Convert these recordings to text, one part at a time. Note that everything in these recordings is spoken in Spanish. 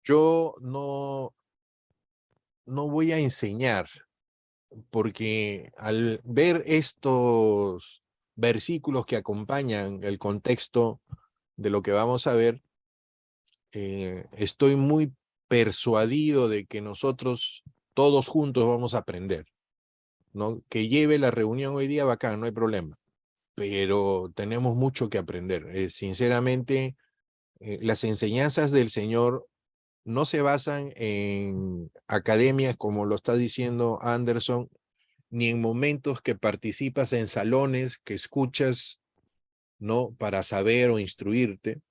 Yo no voy a enseñar, porque al ver estos versículos que acompañan el contexto de lo que vamos a ver, estoy muy persuadido de que nosotros todos juntos vamos a aprender, ¿no? Que lleve la reunión hoy día, bacán, no hay problema, pero tenemos mucho que aprender. Sinceramente, las enseñanzas del Señor no se basan en academias, como lo está diciendo Anderson, ni en momentos que participas en salones, que escuchas, ¿no? Para saber o instruirte,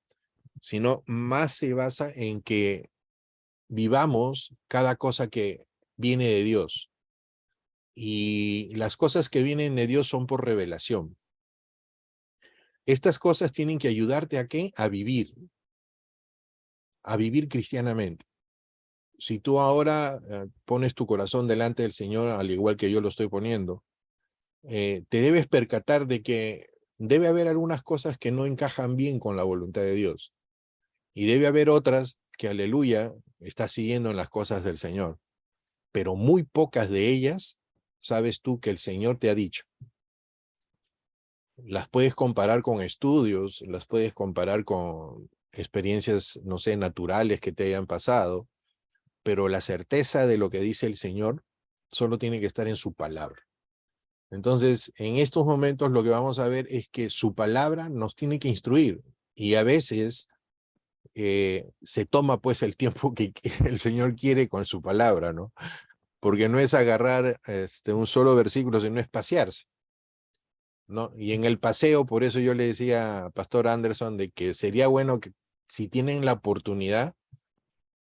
sino más se basa en que vivamos cada cosa que viene de Dios. Y las cosas que vienen de Dios son por revelación. Estas cosas tienen que ayudarte ¿a qué? A vivir cristianamente. Si tú ahora pones tu corazón delante del Señor, al igual que yo lo estoy poniendo, te debes percatar de que debe haber algunas cosas que no encajan bien con la voluntad de Dios. Y debe haber otras que, aleluya, estás siguiendo en las cosas del Señor. Pero muy pocas de ellas sabes tú que el Señor te ha dicho. Las puedes comparar con estudios, las puedes comparar con experiencias, no sé, naturales que te hayan pasado, pero la certeza de lo que dice el Señor solo tiene que estar en su palabra. Entonces, en estos momentos lo que vamos a ver es que su palabra nos tiene que instruir, y a veces se toma pues el tiempo que el Señor quiere con su palabra, ¿no? Porque no es agarrar un solo versículo, sino es pasearse, ¿no? Y en el paseo, por eso yo le decía a Pastor Anderson de que sería bueno que, si tienen la oportunidad,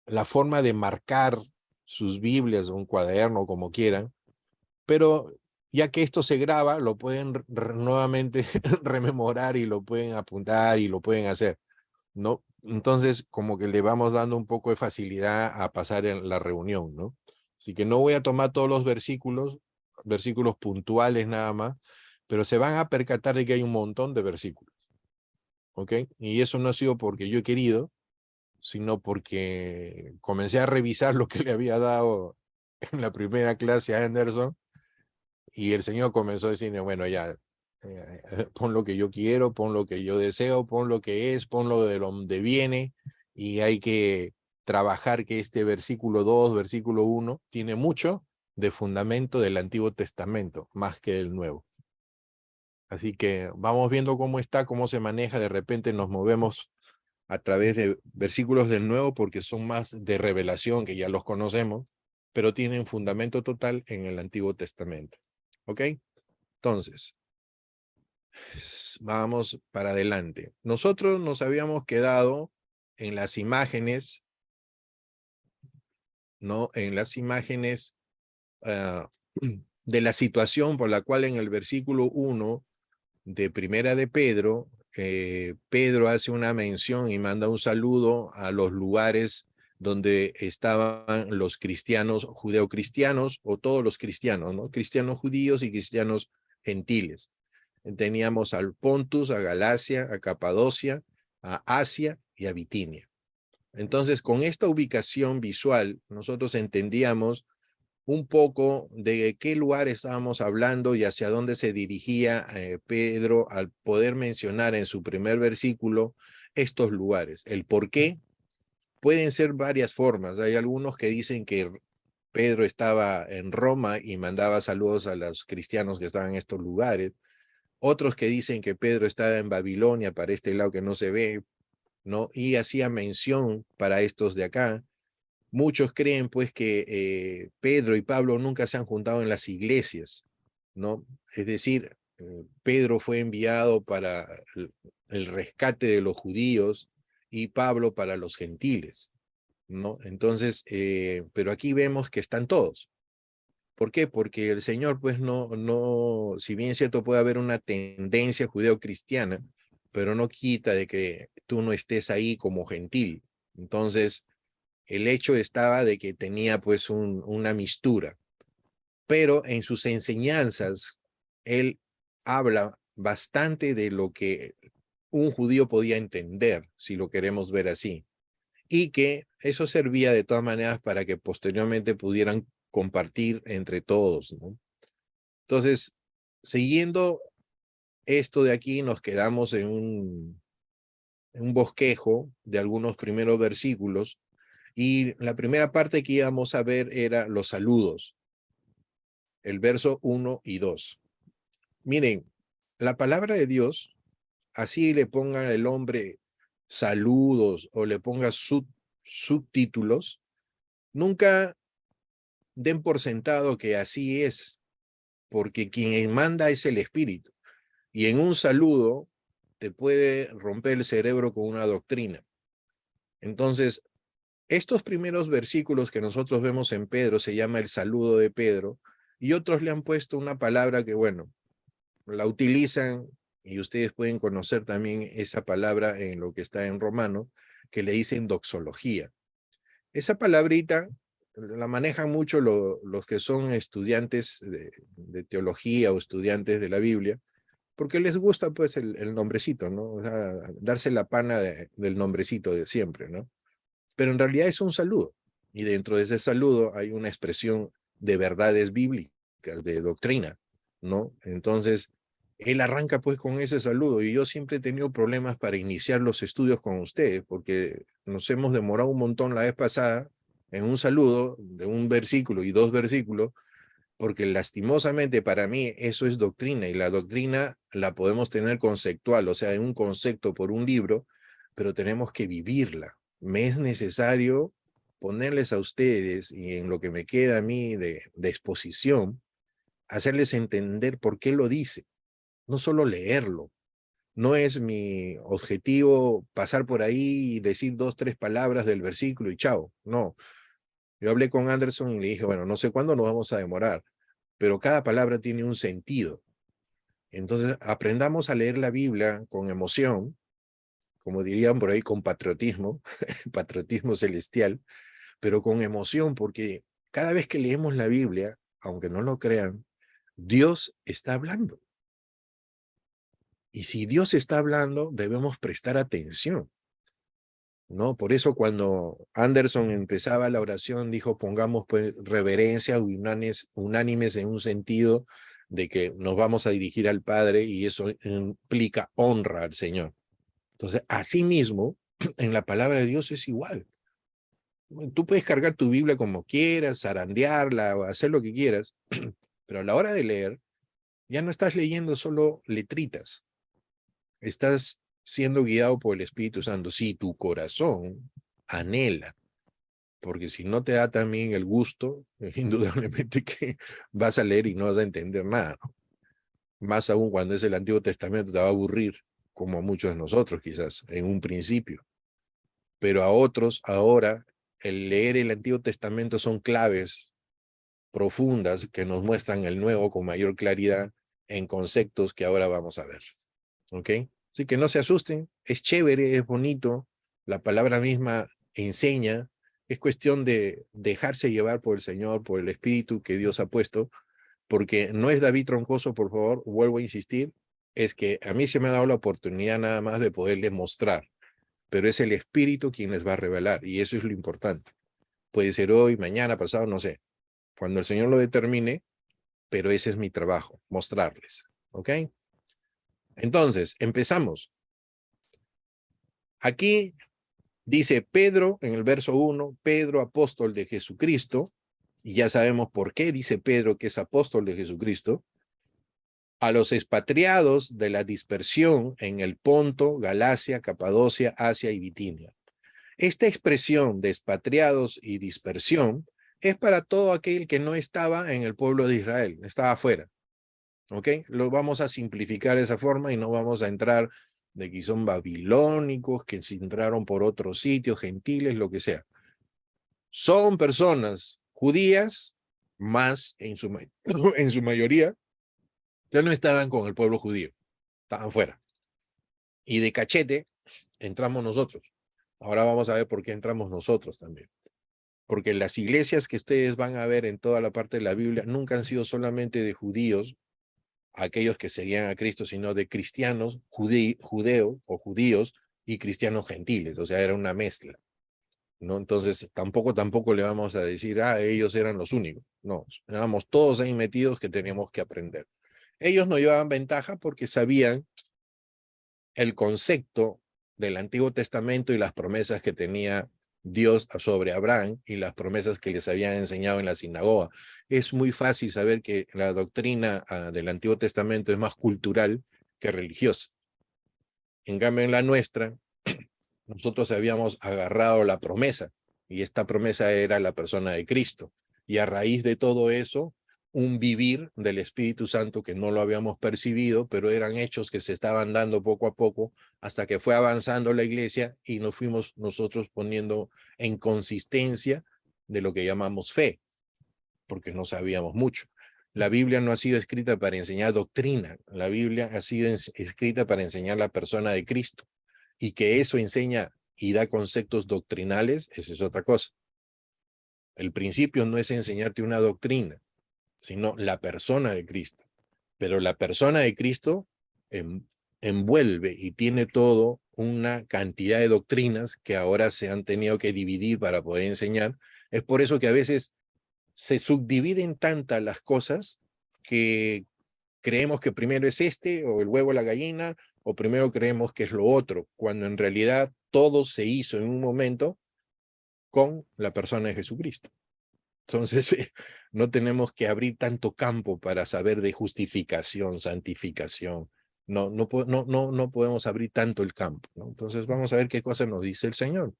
la forma de marcar sus Biblias, un cuaderno, como quieran, pero ya que esto se graba, lo pueden nuevamente rememorar y lo pueden apuntar y lo pueden hacer, ¿no? Entonces, como que le vamos dando un poco de facilidad a pasar en la reunión, ¿no? Así que no voy a tomar todos los versículos puntuales nada más, pero se van a percatar de que hay un montón de versículos, ¿ok? Y eso no ha sido porque yo he querido, sino porque comencé a revisar lo que le había dado en la primera clase a Anderson, y el Señor comenzó a decirme, bueno, ya, pon lo que yo quiero, pon lo que yo deseo, pon lo que es, pon lo de donde viene, y hay que trabajar que este versículo 2, versículo 1, tiene mucho de fundamento del Antiguo Testamento, más que del Nuevo. Así que vamos viendo cómo está, cómo se maneja. De repente nos movemos a través de versículos del Nuevo porque son más de revelación, que ya los conocemos, pero tienen fundamento total en el Antiguo Testamento. ¿Ok? Entonces, vamos para adelante. Nosotros nos habíamos quedado en las imágenes, ¿no? En las imágenes de la situación por la cual en el versículo 1 de Primera de Pedro, Pedro hace una mención y manda un saludo a los lugares donde estaban los cristianos, judeocristianos, o todos los cristianos, ¿no? Cristianos judíos y cristianos gentiles. Teníamos al Pontus, a Galacia, a Capadocia, a Asia y a Bitinia. Entonces, con esta ubicación visual, nosotros entendíamos un poco de qué lugar estábamos hablando y hacia dónde se dirigía Pedro al poder mencionar en su primer versículo estos lugares. El por qué pueden ser varias formas. Hay algunos que dicen que Pedro estaba en Roma y mandaba saludos a los cristianos que estaban en estos lugares. Otros que dicen que Pedro estaba en Babilonia, para este lado que no se ve, ¿no? Y hacía mención para estos de acá. Muchos creen pues que Pedro y Pablo nunca se han juntado en las iglesias, ¿no? Es decir, Pedro fue enviado para el rescate de los judíos y Pablo para los gentiles, ¿no? Entonces, pero aquí vemos que están todos. ¿Por qué? Porque el Señor, pues si bien es cierto, puede haber una tendencia judeo-cristiana, pero no quita de que tú no estés ahí como gentil. Entonces, el hecho estaba de que tenía pues una mistura, pero en sus enseñanzas, él habla bastante de lo que un judío podía entender, si lo queremos ver así. y que eso servía de todas maneras para que posteriormente pudieran compartir entre todos, ¿no? Entonces, siguiendo esto de aquí, nos quedamos en un bosquejo de algunos primeros versículos, y la primera parte que íbamos a ver era los saludos, el verso 1 y 2. Miren, la palabra de Dios, así le ponga el hombre saludos o le ponga subtítulos, nunca den por sentado que así es, porque quien manda es el Espíritu. Y en un saludo te puede romper el cerebro con una doctrina. Entonces, estos primeros versículos que nosotros vemos en Pedro se llama el saludo de Pedro, y otros le han puesto una palabra que, bueno, la utilizan, y ustedes pueden conocer también esa palabra en lo que está en Romano, que le dicen doxología. Esa palabrita la manejan mucho los que son estudiantes de teología o estudiantes de la Biblia, porque les gusta pues el nombrecito, ¿no? O sea, darse la pana del nombrecito de siempre, ¿no? Pero en realidad es un saludo, y dentro de ese saludo hay una expresión de verdades bíblicas, de doctrina, ¿no? Entonces, él arranca pues con ese saludo, y yo siempre he tenido problemas para iniciar los estudios con ustedes, porque nos hemos demorado un montón la vez pasada en un saludo de un versículo y dos versículos, porque lastimosamente para mí eso es doctrina, y la doctrina la podemos tener conceptual, o sea, en un concepto por un libro, pero tenemos que vivirla. Me es necesario ponerles a ustedes, y en lo que me queda a mí de exposición, hacerles entender por qué lo dice, no solo leerlo. No es mi objetivo pasar por ahí y decir 2, 3 palabras del versículo y chao. No, yo hablé con Anderson y le dije, bueno, no sé cuándo nos vamos a demorar, pero cada palabra tiene un sentido. Entonces, aprendamos a leer la Biblia con emoción, como dirían por ahí, con patriotismo, patriotismo celestial, pero con emoción, porque cada vez que leemos la Biblia, aunque no lo crean, Dios está hablando. Y si Dios está hablando, debemos prestar atención, ¿no? Por eso cuando Anderson empezaba la oración, dijo, pongamos pues reverencia, unánimes en un sentido de que nos vamos a dirigir al Padre, y eso implica honra al Señor. Entonces, asimismo, en la palabra de Dios es igual. Tú puedes cargar tu Biblia como quieras, zarandearla o hacer lo que quieras, pero a la hora de leer, ya no estás leyendo solo letritas, estás siendo guiado por el Espíritu Santo. Si tu corazón anhela, porque si no te da también el gusto, indudablemente que vas a leer y no vas a entender nada, ¿no? Más aún cuando es el Antiguo Testamento, te va a aburrir, como a muchos de nosotros quizás, en un principio. Pero a otros, ahora, el leer el Antiguo Testamento son claves profundas que nos muestran el Nuevo con mayor claridad en conceptos que ahora vamos a ver. ¿Ok? Así que no se asusten, es chévere, es bonito, la palabra misma enseña, es cuestión de dejarse llevar por el Señor, por el Espíritu que Dios ha puesto, porque no es David Troncoso, por favor, vuelvo a insistir, es que a mí se me ha dado la oportunidad nada más de poderles mostrar, pero es el Espíritu quien les va a revelar, y eso es lo importante. Puede ser hoy, mañana, pasado, no sé, cuando el Señor lo determine, pero ese es mi trabajo, mostrarles. ¿Ok? Entonces, empezamos. Aquí dice Pedro, en el verso 1, Pedro, apóstol de Jesucristo, y ya sabemos por qué dice Pedro que es apóstol de Jesucristo, a los expatriados de la dispersión en el Ponto, Galacia, Capadocia, Asia y Bitinia. Esta expresión de expatriados y dispersión es para todo aquel que no estaba en el pueblo de Israel, estaba afuera. ¿Ok? Lo vamos a simplificar de esa forma y no vamos a entrar de que son babilónicos, que se entraron por otros sitios, gentiles, lo que sea. Son personas judías, más en su, en su mayoría, que no estaban con el pueblo judío, estaban fuera. Y de cachete entramos nosotros. Ahora vamos a ver por qué entramos nosotros también. Porque las iglesias que ustedes van a ver en toda la parte de la Biblia nunca han sido solamente de judíos, aquellos que seguían a Cristo, sino de cristianos, judeos o judíos y cristianos gentiles, o sea, era una mezcla. ¿no? Entonces, tampoco le vamos a decir, ellos eran los únicos. No, éramos todos ahí metidos que teníamos que aprender. Ellos no llevaban ventaja porque sabían el concepto del Antiguo Testamento y las promesas que tenía Dios sobre Abraham y las promesas que les habían enseñado en la sinagoga. Es muy fácil saber que la doctrina del Antiguo Testamento es más cultural que religiosa. En cambio, en la nuestra, nosotros habíamos agarrado la promesa, y esta promesa era la persona de Cristo. Y a raíz de todo eso, un vivir del Espíritu Santo que no lo habíamos percibido, pero eran hechos que se estaban dando poco a poco hasta que fue avanzando la iglesia y nos fuimos nosotros poniendo en consistencia de lo que llamamos fe, porque no sabíamos mucho. La Biblia no ha sido escrita para enseñar doctrina, la Biblia ha sido escrita para enseñar la persona de Cristo. Y que eso enseña y da conceptos doctrinales, esa es otra cosa. El principio no es enseñarte una doctrina, sino la persona de Cristo. Pero la persona de Cristo envuelve y tiene todo una cantidad de doctrinas que ahora se han tenido que dividir para poder enseñar. Es por eso que a veces se subdividen tantas las cosas que creemos que primero es o el huevo o la gallina, o primero creemos que es lo otro, cuando en realidad todo se hizo en un momento con la persona de Jesucristo. Entonces, no tenemos que abrir tanto campo para saber de justificación, santificación. No podemos abrir tanto el campo, ¿no? Entonces, vamos a ver qué cosa nos dice el Señor.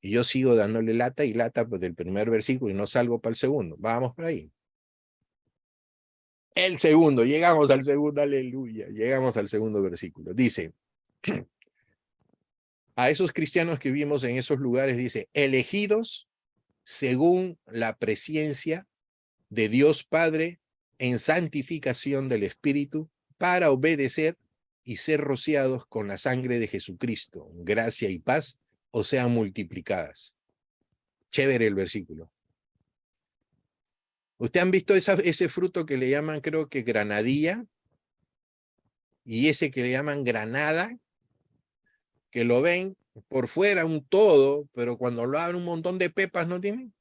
Y yo sigo dándole lata y lata pues, del primer versículo y no salgo para el segundo. Vamos por ahí. El segundo, llegamos al segundo, aleluya, llegamos al segundo versículo. Dice, a esos cristianos que vimos en esos lugares, dice, elegidos según la presencia de Dios Padre en santificación del Espíritu para obedecer y ser rociados con la sangre de Jesucristo. Gracia y paz o sean multiplicadas. Chévere el versículo. ¿Usted han visto ese fruto que le llaman, creo que granadilla? Y ese que le llaman granada, que lo ven por fuera un todo, pero cuando lo abren un montón de pepas no tienen.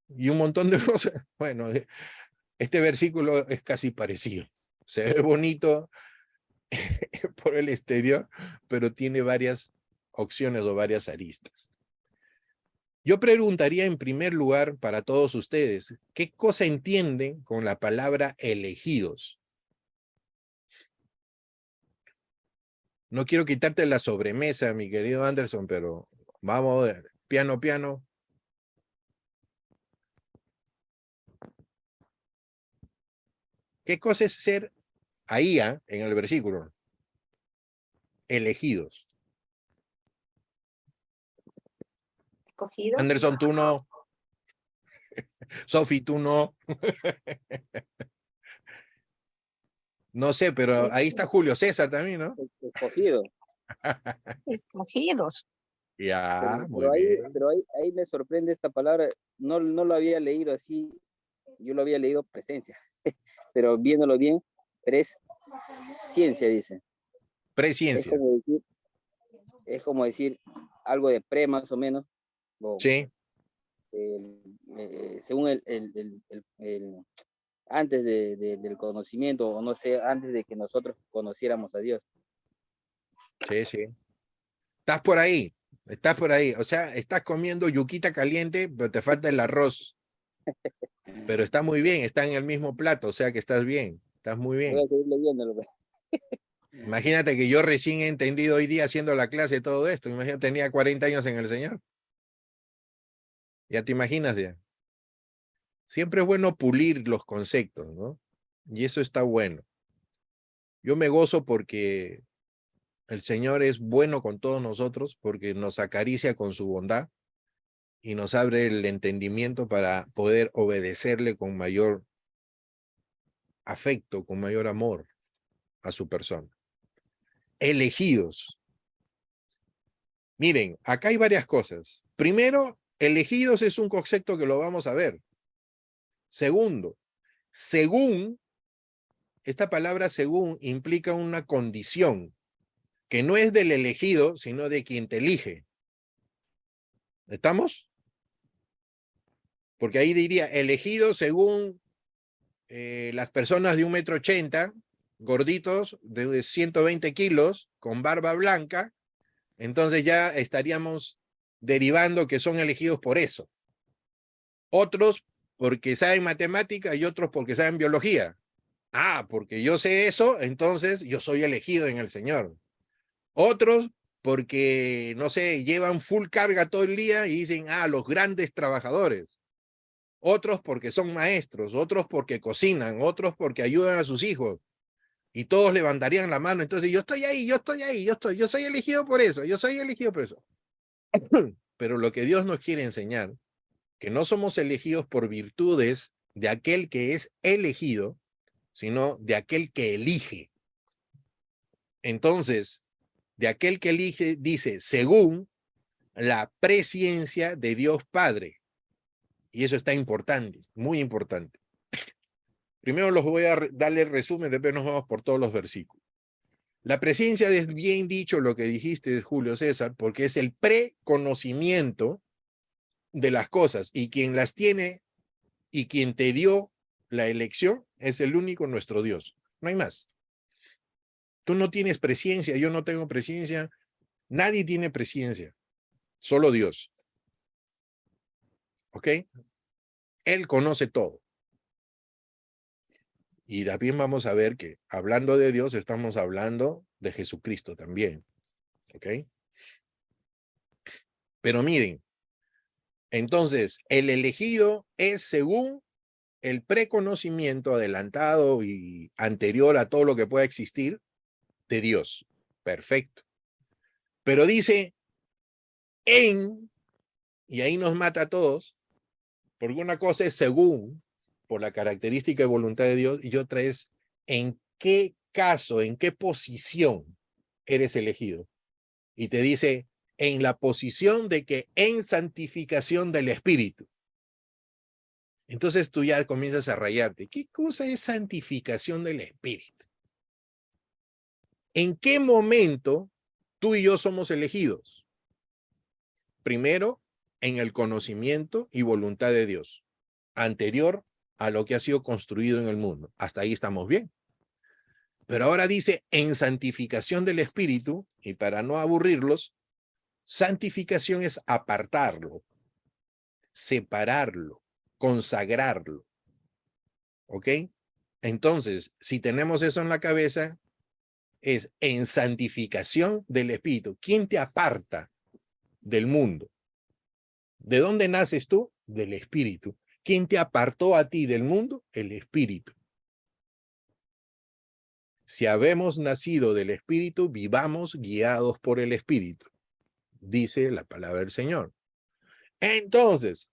Y un montón de cosas. Bueno, este versículo es casi parecido. Se ve bonito por el exterior, pero tiene varias opciones o varias aristas. Yo preguntaría en primer lugar para todos ustedes, ¿qué cosa entienden con la palabra elegidos? No quiero quitarte la sobremesa, mi querido Anderson, pero vamos a ver, piano, piano. ¿Qué cosa es ser ahí, en el versículo? Elegidos. Escogidos. Anderson, tú no. Sophie, tú no. No sé, pero ahí está Julio César también, ¿no? Escogido. Escogidos. Ya, muy Pero bien. ahí me sorprende esta palabra. No lo había leído así. Yo lo había leído presencia. Pero viéndolo bien, presciencia, dice. Presciencia. Es como decir algo de pre más o menos. Sí. Según antes del conocimiento, o no sé, antes de que nosotros conociéramos a Dios. Sí, sí. Estás por ahí. Estás por ahí. O sea, estás comiendo yuquita caliente, pero te falta el arroz. Pero está muy bien, está en el mismo plato, o sea que estás bien. Estás muy Voy a bien. seguir leyéndolo. Imagínate que yo recién he entendido hoy día haciendo la clase todo esto. Imagínate, tenía 40 años en el Señor. Ya te imaginas ya. Siempre es bueno pulir los conceptos, ¿no? Y eso está bueno. Yo me gozo porque el Señor es bueno con todos nosotros, porque nos acaricia con su bondad y nos abre el entendimiento para poder obedecerle con mayor afecto, con mayor amor a su persona. Elegidos. Miren, acá hay varias cosas. Primero, elegidos es un concepto que lo vamos a ver. Segundo, según, esta palabra según implica una condición que no es del elegido, sino de quien te elige. ¿Estamos? Porque ahí diría, elegido según las personas de 1,80 m, gorditos, de 120 kilos, con barba blanca, entonces ya estaríamos derivando que son elegidos por eso. Otros porque saben matemática y otros porque saben biología. Ah, porque yo sé eso, entonces yo soy elegido en el Señor. Otros porque, no sé, llevan full carga todo el día y dicen, ah, los grandes trabajadores. Otros porque son maestros, otros porque cocinan, otros porque ayudan a sus hijos. Y todos levantarían la mano. Entonces, yo estoy ahí, yo estoy ahí, yo soy elegido por eso, yo soy elegido por eso. Pero lo que Dios nos quiere enseñar, que no somos elegidos por virtudes de aquel que es elegido, sino de aquel que elige. Entonces, de aquel que elige, dice, según la presciencia de Dios Padre. Y eso está importante, muy importante. Primero los voy a darle el resumen, después nos vamos por todos los versículos. La presciencia es bien dicho lo que dijiste, Julio César, porque es el preconocimiento de las cosas, y quien las tiene y quien te dio la elección es el único nuestro Dios. No hay más. Tú no tienes presciencia, yo no tengo presciencia, nadie tiene presciencia, solo Dios. ¿Ok? Él conoce todo. Y también vamos a ver que hablando de Dios estamos hablando de Jesucristo también. ¿Ok? Pero miren, entonces el elegido es según el preconocimiento adelantado y anterior a todo lo que pueda existir de Dios. Perfecto. Pero dice y ahí nos mata a todos, porque una cosa es según, por la característica y voluntad de Dios, y otra es en qué caso, en qué posición eres elegido. Y te dice, en la posición de que en santificación del Espíritu. Entonces tú ya comienzas a rayarte. ¿Qué cosa es santificación del Espíritu? ¿En qué momento tú y yo somos elegidos? Primero, en el conocimiento y voluntad de Dios, anterior a lo que ha sido construido en el mundo. Hasta ahí estamos bien. Pero ahora dice en santificación del Espíritu, y para no aburrirlos, santificación es apartarlo, separarlo, consagrarlo. ¿Ok? Entonces, si tenemos eso en la cabeza, es en santificación del Espíritu. ¿Quién te aparta del mundo? ¿De dónde naces tú? Del Espíritu. ¿Quién te apartó a ti del mundo? El Espíritu. Si habemos nacido del Espíritu, vivamos guiados por el Espíritu, dice la palabra del Señor. Entonces,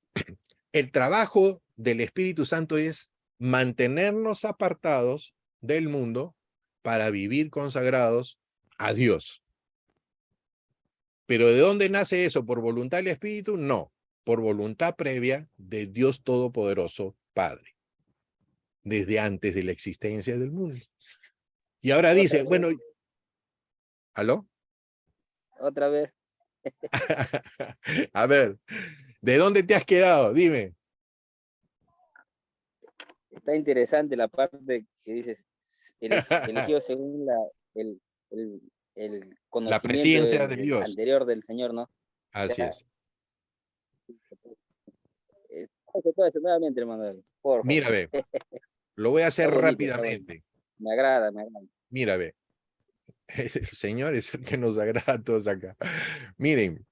el trabajo del Espíritu Santo es mantenernos apartados del mundo para vivir consagrados a Dios. ¿Pero de dónde nace eso? ¿Por voluntad del Espíritu? No, por voluntad previa de Dios Todopoderoso Padre, desde antes de la existencia del mundo. Y ahora dice, bueno, ¿aló? Otra vez. A ver, ¿de dónde te has quedado? Dime. Está interesante la parte que dices, elegido según el, el, el La conocimiento presencia de Dios. anterior del Señor, ¿no? O Así sea, es. todo eso nuevamente, hermano, por favor. Mira, ve, lo voy a Está hacer bonito, está bonito. rápidamente. Me agrada, me agrada. Mira, ve, el Señor es el que nos agrada a todos acá. Miren,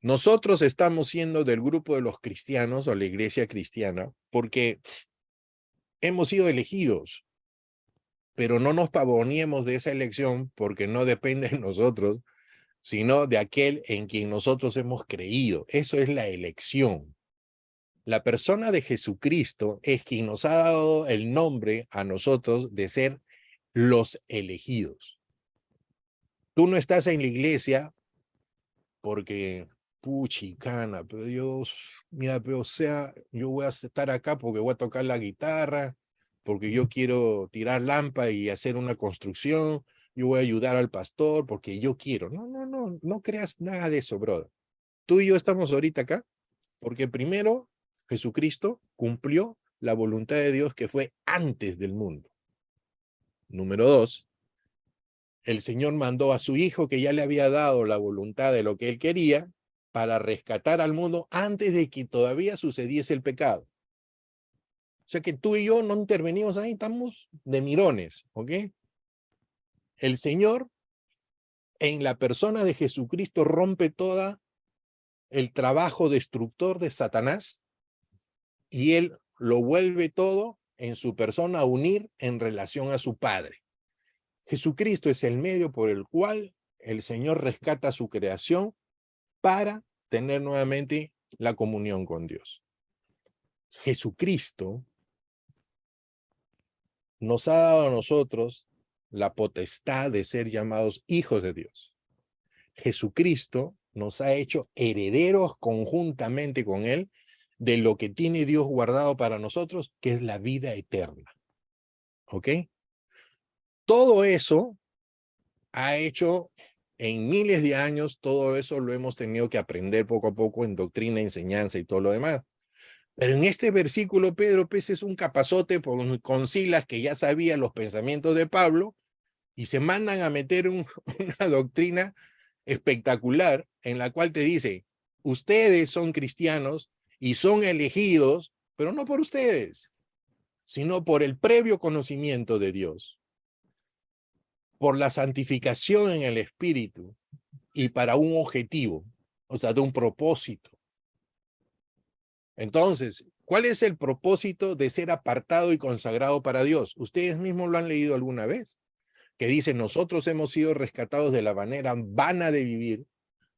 nosotros estamos siendo del grupo de los cristianos o la iglesia cristiana porque hemos sido elegidos, pero no nos pavoniemos de esa elección porque no depende de nosotros, sino de aquel en quien nosotros hemos creído. Eso es la elección. La persona de Jesucristo es quien nos ha dado el nombre a nosotros de ser los elegidos. Tú no estás en la iglesia porque, puchicana, pero Dios, mira, pero o sea, yo voy a estar acá porque voy a tocar la guitarra, porque yo quiero tirar lámpara y hacer una construcción, yo voy a ayudar al pastor porque yo quiero. No, no, no, no creas nada de eso, brother. tú y yo estamos ahorita acá porque primero Jesucristo cumplió la voluntad de Dios que fue antes del mundo. Número 2, el Señor mandó a su Hijo que ya le había dado la voluntad de lo que Él quería para rescatar al mundo antes de que todavía sucediese el pecado. O sea que tú y yo no intervenimos ahí, estamos de mirones, ¿ok? El Señor, en la persona de Jesucristo, rompe todo el trabajo destructor de Satanás y Él lo vuelve todo en su persona a unir en relación a su Padre. Jesucristo es el medio por el cual el Señor rescata su creación para tener nuevamente la comunión con Dios. Jesucristo nos ha dado a nosotros la potestad de ser llamados hijos de Dios. Jesucristo nos ha hecho herederos conjuntamente con Él de lo que tiene Dios guardado para nosotros, que es la vida eterna. ¿Ok? Todo eso ha hecho en miles de años, todo eso lo hemos tenido que aprender poco a poco en doctrina, enseñanza y todo lo demás. Pero en este versículo, Pedro Pérez es un capazote con Silas que ya sabía los pensamientos de Pablo y se mandan a meter una doctrina espectacular en la cual te dice, ustedes son cristianos y son elegidos, pero no por ustedes, sino por el previo conocimiento de Dios, por la santificación en el Espíritu y para un objetivo, o sea, de un propósito. Entonces, ¿cuál es el propósito de ser apartado y consagrado para Dios? Ustedes mismos lo han leído alguna vez, que dice, nosotros hemos sido rescatados de la manera vana de vivir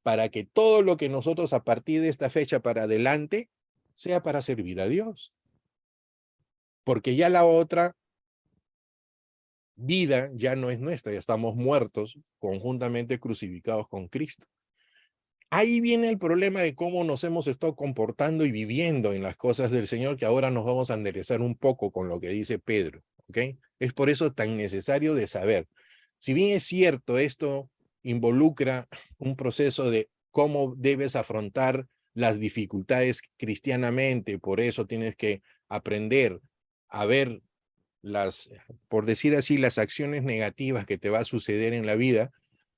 para que todo lo que nosotros a partir de esta fecha para adelante sea para servir a Dios. Porque ya la otra vida ya no es nuestra, ya estamos muertos conjuntamente crucificados con Cristo. Ahí viene el problema de cómo nos hemos estado comportando y viviendo en las cosas del Señor, que ahora nos vamos a enderezar un poco con lo que dice Pedro, ¿ok? Es por eso tan necesario de saber. Si bien es cierto, esto involucra un proceso de cómo debes afrontar las dificultades cristianamente, por eso tienes que aprender a ver las, por decir así, las acciones negativas que te va a suceder en la vida,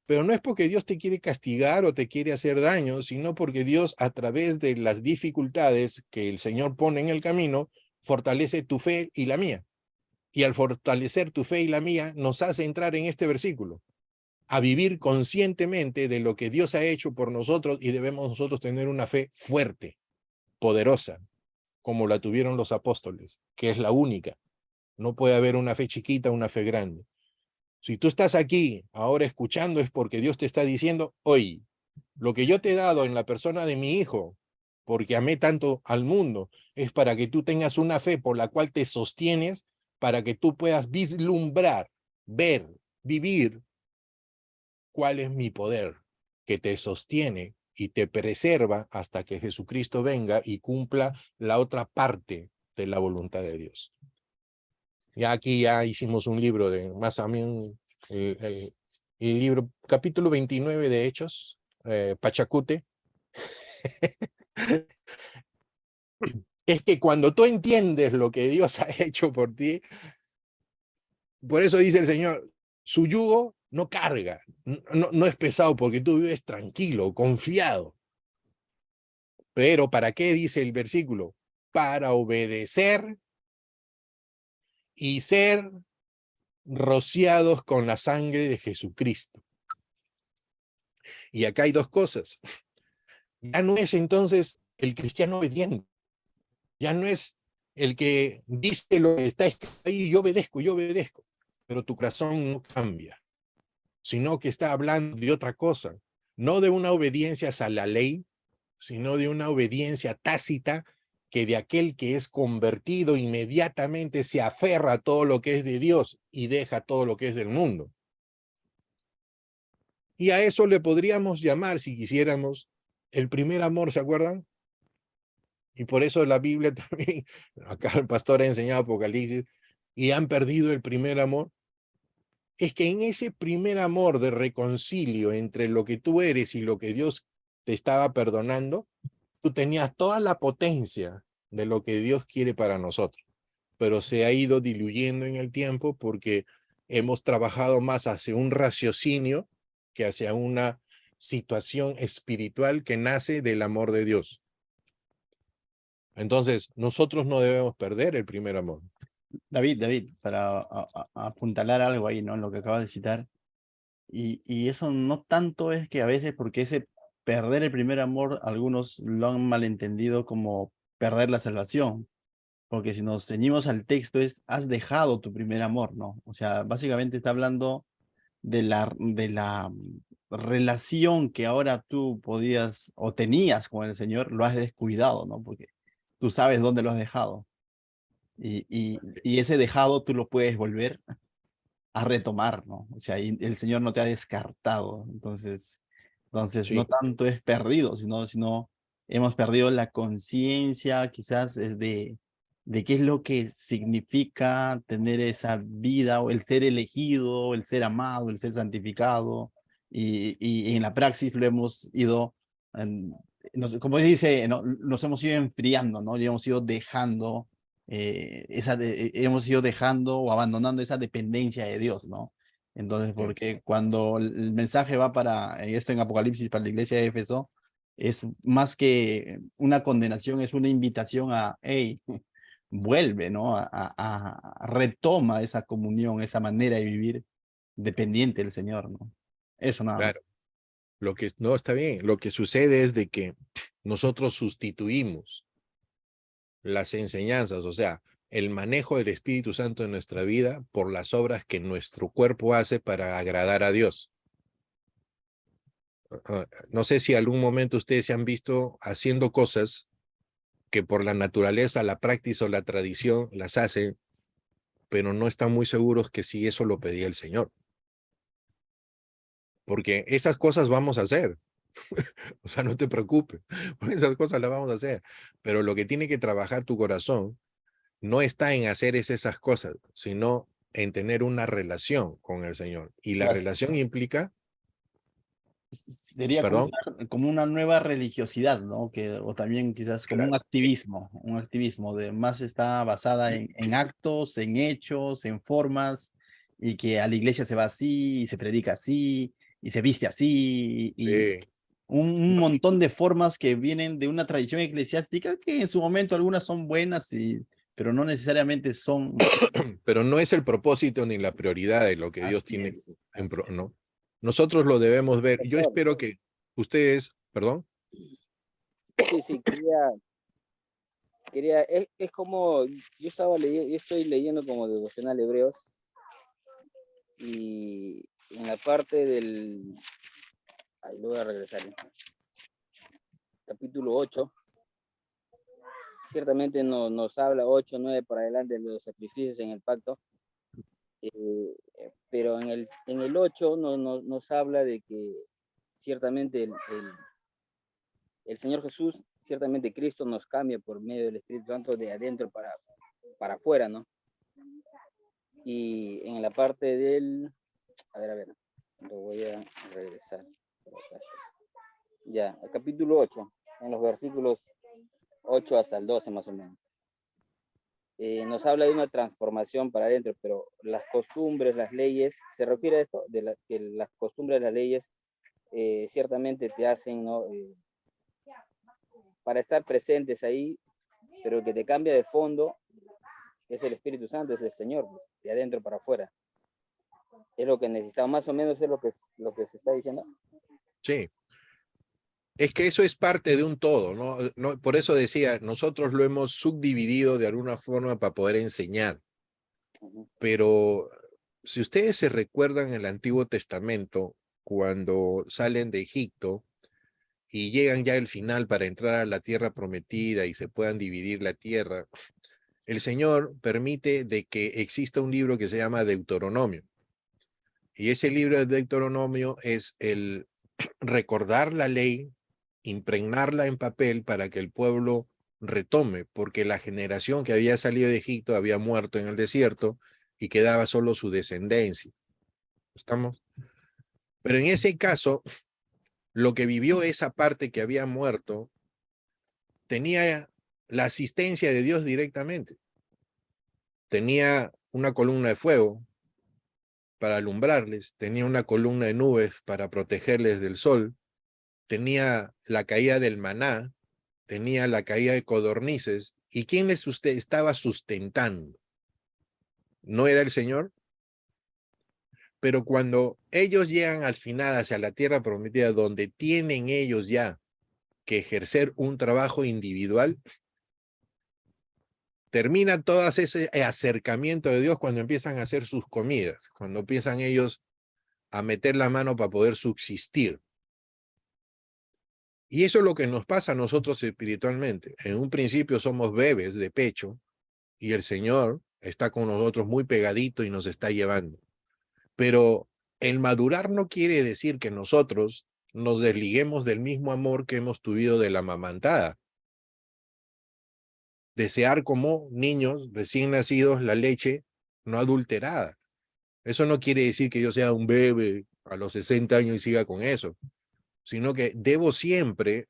pero no es porque Dios te quiere castigar o te quiere hacer daño, sino porque Dios, a través de las dificultades que el Señor pone en el camino, fortalece tu fe y la mía. Y al fortalecer tu fe y la mía, nos hace entrar en este versículo, a vivir conscientemente de lo que Dios ha hecho por nosotros y debemos nosotros tener una fe fuerte, poderosa, como la tuvieron los apóstoles, que es la única. No puede haber una fe chiquita, una fe grande. Si tú estás aquí ahora escuchando es porque Dios te está diciendo, oye, lo que yo te he dado en la persona de mi hijo, porque amé tanto al mundo, es para que tú tengas una fe por la cual te sostienes, para que tú puedas vislumbrar, ver, vivir cuál es mi poder que te sostiene y te preserva hasta que Jesucristo venga y cumpla la otra parte de la voluntad de Dios. Ya aquí ya hicimos un libro de más a mí, el libro, capítulo 29 de Hechos, Pachacute. Es que cuando tú entiendes lo que Dios ha hecho por ti, por eso dice el Señor, su yugo no carga, no es pesado porque tú vives tranquilo, confiado. Pero ¿para qué dice el versículo? Para obedecer y ser rociados con la sangre de Jesucristo. Y acá hay dos cosas. Ya no es entonces el cristiano obediente, ya no es el que dice lo que está escrito ahí, yo obedezco, pero tu corazón no cambia, sino que está hablando de otra cosa, no de una obediencia a la ley, sino de una obediencia tácita que de aquel que es convertido inmediatamente se aferra a todo lo que es de Dios y deja todo lo que es del mundo. Y a eso le podríamos llamar, si quisiéramos, el primer amor, ¿se acuerdan? Y por eso la Biblia también, acá el pastor ha enseñado Apocalipsis, y han perdido el primer amor. Es que en ese primer amor de reconcilio entre lo que tú eres y lo que Dios te estaba perdonando, tú tenías toda la potencia de lo que Dios quiere para nosotros, pero se ha ido diluyendo en el tiempo porque hemos trabajado más hacia un raciocinio que hacia una situación espiritual que nace del amor de Dios. Entonces, nosotros no debemos perder el primer amor. David, para apuntalar algo ahí, ¿no? En lo que acabas de citar. Y eso no tanto es que a veces, porque ese perder el primer amor, algunos lo han malentendido como perder la salvación. Porque si nos ceñimos al texto es, has dejado tu primer amor, ¿no? O sea, básicamente está hablando de la relación que ahora tú podías o tenías con el Señor, lo has descuidado, ¿no? Porque tú sabes dónde lo has dejado. Y ese dejado tú lo puedes volver a retomar, ¿no? O sea, y el Señor no te ha descartado. Entonces no Sí, tanto es perdido, sino hemos perdido la conciencia, quizás es de qué es lo que significa tener esa vida, o el ser elegido, el ser amado, el ser santificado. Y en la praxis lo hemos ido, como dice, ¿no? Nos hemos ido enfriando, ¿no? Y hemos ido dejando hemos ido dejando o abandonando esa dependencia de Dios, ¿no? Entonces, sí, porque cuando el mensaje va para esto en Apocalipsis, para la iglesia de Éfeso, es más que una condenación, es una invitación a, hey, vuelve, ¿no? Retoma esa comunión, esa manera de vivir dependiente del Señor, ¿no? Eso nada claro. más. Lo que no está bien, lo que sucede es de que nosotros sustituimos las enseñanzas, o sea, el manejo del Espíritu Santo en nuestra vida por las obras que nuestro cuerpo hace para agradar a Dios. No sé si algún momento ustedes se han visto haciendo cosas que por la naturaleza, la práctica o la tradición las hacen, pero no están muy seguros que si eso lo pedía el Señor. Porque esas cosas vamos a hacer. O sea, no te preocupes, porque esas cosas las vamos a hacer. Pero lo que tiene que trabajar tu corazón no está en hacer esas cosas, sino en tener una relación con el Señor. Y la Gracias. relación implica, Sería perdón, como una nueva religiosidad, ¿no? O también quizás como claro, un activismo de más está basada en actos, en hechos, en formas, y que a la iglesia se va así, y se predica así, y se viste así, y sí. un No, montón de formas que vienen de una tradición eclesiástica que en su momento algunas son buenas, pero no necesariamente son... pero no es el propósito ni la prioridad de lo que Dios Así tiene es, así es. ¿no? Nosotros lo debemos ver. Yo Pastor, espero que ustedes, perdón, sí, es como, yo estaba leyendo, yo estoy leyendo como devocional hebreos, y en la parte del, ahí lo voy a regresar, capítulo 8, ciertamente nos habla 8, 9 para adelante de los sacrificios en el pacto, pero en el 8 nos habla de que ciertamente el Señor Jesús, ciertamente Cristo nos cambia por medio del Espíritu Santo de adentro para afuera, ¿no? Y en la parte del, a ver, lo voy a regresar. Ya, el capítulo 8, en los versículos 8 hasta el 12 más o menos. Nos habla de una transformación para adentro, pero las costumbres, las leyes, se refiere a esto, que las costumbres, las leyes, ciertamente te hacen, ¿no? Para estar presentes ahí, pero el que te cambia de fondo es el Espíritu Santo, es el Señor, pues, de adentro para afuera. Es lo que necesitamos, más o menos es lo que se está diciendo. sí. Es que eso es parte de un todo, ¿no? Por eso decía, nosotros lo hemos subdividido de alguna forma para poder enseñar. Pero si ustedes se recuerdan el Antiguo Testamento, cuando salen de Egipto y llegan ya al final para entrar a la tierra prometida y se puedan dividir la tierra, el Señor permite de que exista un libro que se llama Deuteronomio. Y ese libro de Deuteronomio es el recordar la ley, impregnarla en papel para que el pueblo retome, porque la generación que había salido de Egipto había muerto en el desierto y quedaba solo su descendencia. ¿Estamos? Pero en ese caso, lo que vivió esa parte que había muerto, tenía la asistencia de Dios directamente. Tenía una columna de fuego para alumbrarles, tenía una columna de nubes para protegerles del sol, tenía la caída del maná, tenía la caída de codornices. ¿Y quién les estaba sustentando? ¿No era el Señor? Pero cuando ellos llegan al final hacia la tierra prometida, donde tienen ellos ya que ejercer un trabajo individual, termina todo ese acercamiento de Dios cuando empiezan a hacer sus comidas, cuando empiezan ellos a meter la mano para poder subsistir. Y eso es lo que nos pasa a nosotros espiritualmente. En un principio somos bebés de pecho y el Señor está con nosotros muy pegadito y nos está llevando. Pero el madurar no quiere decir que nosotros nos desliguemos del mismo amor que hemos tuvido de la amamantada. Desear como niños recién nacidos la leche no adulterada. Eso no quiere decir que yo sea un bebé a los 60 años y siga con eso, sino que debo siempre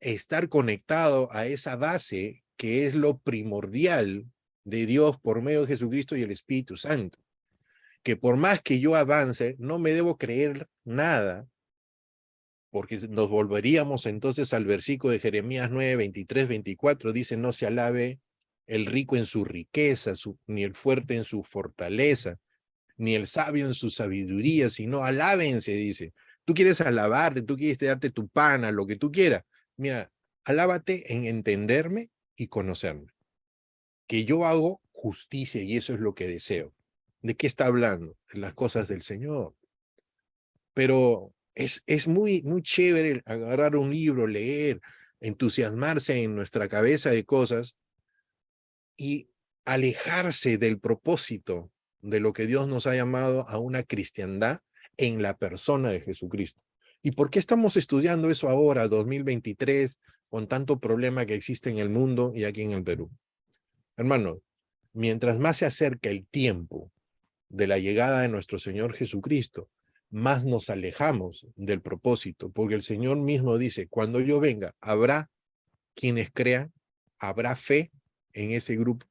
estar conectado a esa base que es lo primordial de Dios por medio de Jesucristo y el Espíritu Santo. Que por más que yo avance, no me debo creer nada, porque nos volveríamos entonces al versículo de Jeremías 9, 23, 24, dice, no se alabe el rico en su riqueza, ni el fuerte en su fortaleza, ni el sabio en su sabiduría, sino alábense, dice. Tú quieres alabarte, tú quieres darte tu pan, a lo que tú quieras. Mira, alábate en entenderme y conocerme. Que yo hago justicia y eso es lo que deseo. ¿De qué está hablando? De las cosas del Señor. Pero es muy chévere agarrar un libro, leer, entusiasmarse en nuestra cabeza de cosas y alejarse del propósito de lo que Dios nos ha llamado a una cristiandad en la persona de Jesucristo. ¿Y por qué estamos estudiando eso ahora, 2023, con tanto problema que existe en el mundo y aquí en el Perú? Hermano, mientras más se acerca el tiempo de la llegada de nuestro Señor Jesucristo, más nos alejamos del propósito, porque el Señor mismo dice, cuando yo venga, habrá quienes crean, habrá fe en ese grupo.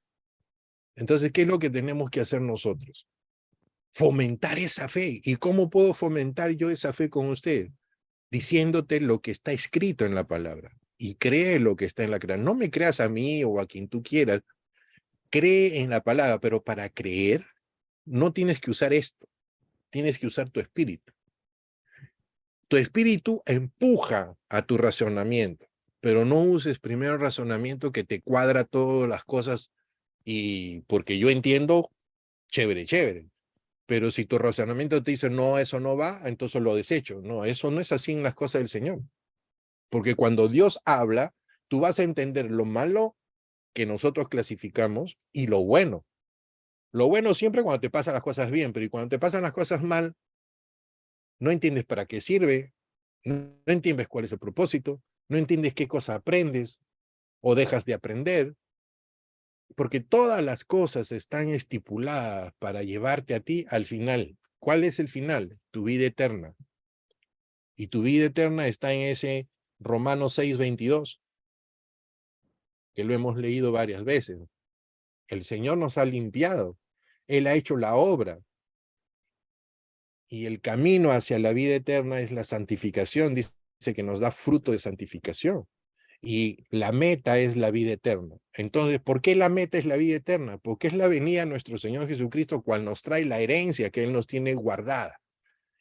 Entonces, ¿qué es lo que tenemos que hacer nosotros? Fomentar esa fe. ¿Y cómo puedo fomentar yo esa fe con usted? Diciéndote lo que está escrito en la palabra. Y cree lo que está en la palabra. No me creas a mí o a quien tú quieras. Cree en la palabra, pero para creer no tienes que usar esto. Tienes que usar tu espíritu. Tu espíritu empuja a tu razonamiento, pero no uses primero el razonamiento que te cuadra todas las cosas y porque yo entiendo, chévere, chévere. Pero si tu razonamiento te dice, no, eso no va, entonces lo desecho. No, eso no es así en las cosas del Señor. Porque cuando Dios habla, tú vas a entender lo malo que nosotros clasificamos y lo bueno. Lo bueno siempre cuando te pasan las cosas bien, pero y cuando te pasan las cosas mal, no entiendes para qué sirve, no entiendes cuál es el propósito, no entiendes qué cosa aprendes o dejas de aprender, porque todas las cosas están estipuladas para llevarte a ti al final. ¿Cuál es el final? Tu vida eterna. Y tu vida eterna está en ese Romanos 6:22, que lo hemos leído varias veces. El Señor nos ha limpiado. Él ha hecho la obra. Y el camino hacia la vida eterna es la santificación. Dice que nos da fruto de santificación. Y la meta es la vida eterna. Entonces, ¿por qué la meta es la vida eterna? Porque es la venida de nuestro Señor Jesucristo, cual nos trae la herencia que Él nos tiene guardada.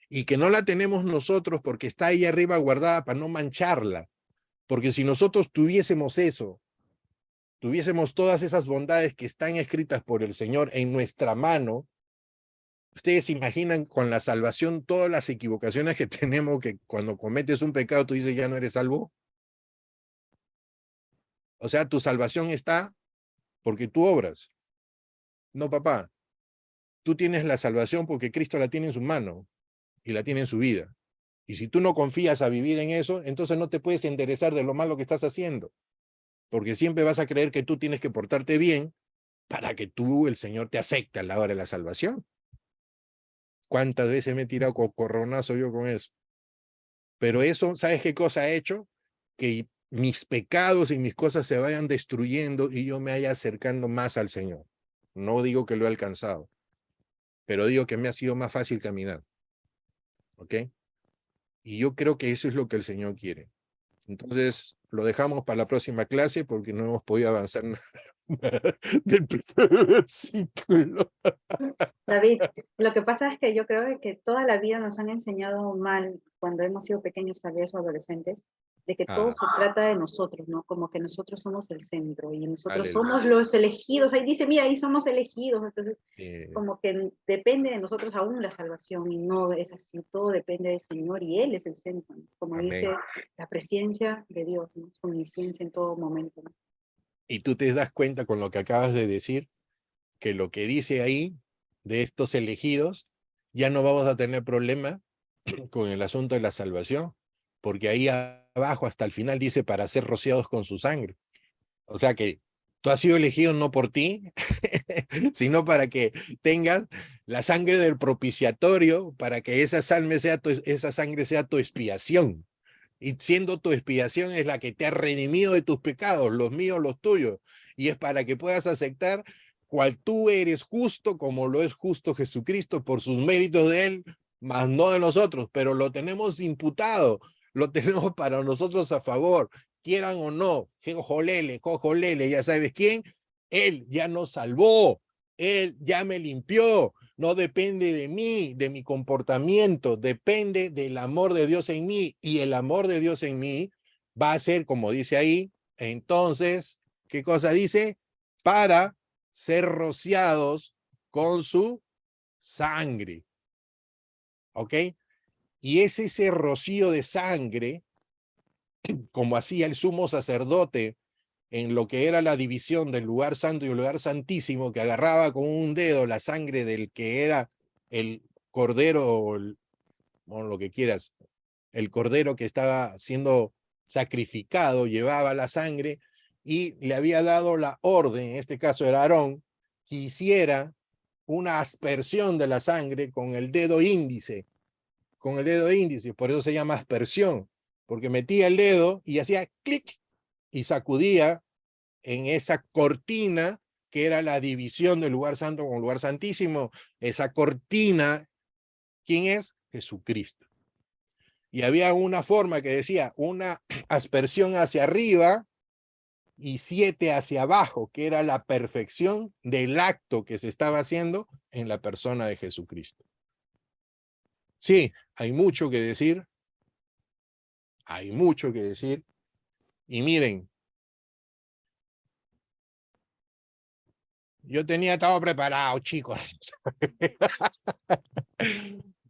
Y que no la tenemos nosotros porque está ahí arriba guardada para no mancharla. Porque si nosotros tuviésemos eso, tuviésemos todas esas bondades que están escritas por el Señor en nuestra mano, ustedes se imaginan con la salvación todas las equivocaciones que tenemos, que cuando cometes un pecado tú dices ya no eres salvo. O sea, tu salvación está porque tú obras. No, papá. Tú tienes la salvación porque Cristo la tiene en su mano y la tiene en su vida. Y si tú no confías a vivir en eso, entonces no te puedes enderezar de lo malo que estás haciendo. Porque siempre vas a creer que tú tienes que portarte bien para que tú, el Señor, te acepte a la hora de la salvación. ¿Cuántas veces me he tirado cocorronazo yo con eso? Pero eso, ¿sabes qué cosa ha hecho? Que mis pecados y mis cosas se vayan destruyendo y yo me vaya acercando más al Señor. No digo que lo he alcanzado, pero digo que me ha sido más fácil caminar. ¿Ok? Y yo creo que eso es lo que el Señor quiere. Entonces, lo dejamos para la próxima clase porque no hemos podido avanzar nada del primer versículo. David, lo que pasa es que yo creo que toda la vida nos han enseñado mal, cuando hemos sido pequeños tal vez o adolescentes, de que todo Ah, se trata de nosotros, ¿no? Como que nosotros somos el centro y nosotros aleluya. somos los elegidos. Ahí dice, mira, ahí somos elegidos. Entonces, Eh, como que depende de nosotros aún la salvación y no es así. Todo depende del Señor y Él es el centro, ¿no? Como amén. dice la presencia de Dios, ¿no? Su omnisciencia en todo momento, ¿no? Y tú te das cuenta con lo que acabas de decir, que lo que dice ahí de estos elegidos, ya no vamos a tener problema con el asunto de la salvación, porque ahí abajo hasta el final dice para ser rociados con su sangre. O sea que tú has sido elegido no por ti, sino para que tengas la sangre del propiciatorio, para que esa sangre sea tu expiación. Y siendo tu expiación es la que te ha redimido de tus pecados, los míos, los tuyos. Y es para que puedas aceptar cual tú eres justo, como lo es justo Jesucristo por sus méritos de Él, mas no de nosotros, pero lo tenemos imputado, lo tenemos para nosotros a favor, quieran o no, jojolele, ya sabes quién, Él ya nos salvó, Él ya me limpió, no depende de mí, de mi comportamiento, depende del amor de Dios en mí, y el amor de Dios en mí va a ser, como dice ahí, entonces, ¿qué cosa dice? Para ser rociados con su sangre. ¿Ok? Y es ese rocío de sangre, como hacía el sumo sacerdote en lo que era la división del lugar santo y el lugar santísimo, que agarraba con un dedo la sangre del que era el cordero, o lo que quieras, el cordero que estaba siendo sacrificado, llevaba la sangre y le había dado la orden, en este caso era Aarón, que hiciera una aspersión de la sangre con el dedo índice, por eso se llama aspersión, porque metía el dedo y hacía clic y sacudía en esa cortina que era la división del lugar santo con el lugar santísimo. Esa cortina, ¿quién es? Jesucristo. Y había una forma que decía una aspersión hacia arriba y 7 hacia abajo, que era la perfección del acto que se estaba haciendo en la persona de Jesucristo. Sí, hay mucho que decir, hay mucho que decir. Y miren, yo tenía todo preparado, chicos.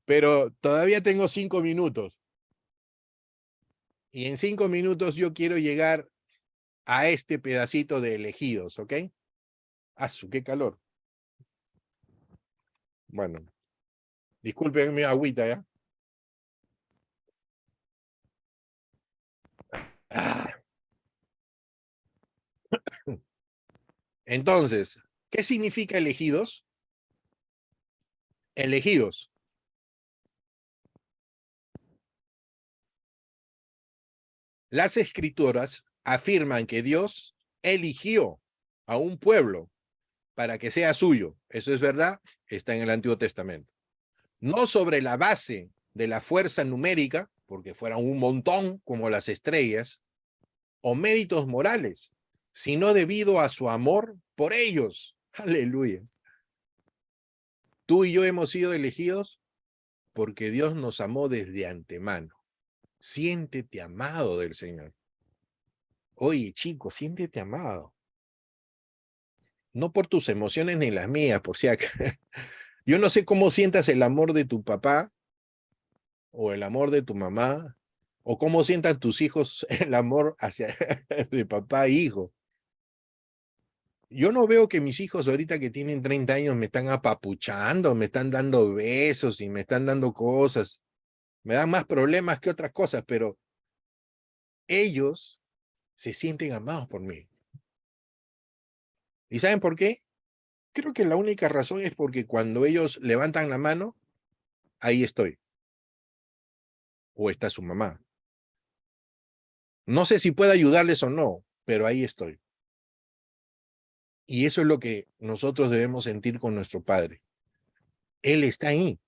Pero todavía tengo 5 minutos. Y en 5 minutos yo quiero llegar a este pedacito de elegidos, ¿ok? ¡Qué calor! Bueno, disculpen mi agüita, ¿ya? Ah. Entonces, ¿qué significa elegidos? Elegidos. Las escrituras afirman que Dios eligió a un pueblo para que sea suyo. Eso es verdad, está en el Antiguo Testamento. No sobre la base de la fuerza numérica, porque fueran un montón como las estrellas, o méritos morales, sino debido a su amor por ellos. Aleluya. Tú y yo hemos sido elegidos porque Dios nos amó desde antemano. Siéntete amado del Señor. Oye, chico, siéntete amado. No por tus emociones ni las mías, por si acaso. Yo no sé cómo sientas el amor de tu papá o el amor de tu mamá, o cómo sientan tus hijos el amor hacia de papá e hijo. Yo no veo que mis hijos ahorita que tienen 30 años me están apapuchando, me están dando besos y me están dando cosas. Me dan más problemas que otras cosas, pero ellos se sienten amados por mí. ¿Y saben por qué? Creo que la única razón es porque cuando ellos levantan la mano, ahí estoy. o está su mamá. No sé si puedo ayudarles o no, pero ahí estoy. Y eso es lo que nosotros debemos sentir con nuestro Padre. Él está ahí.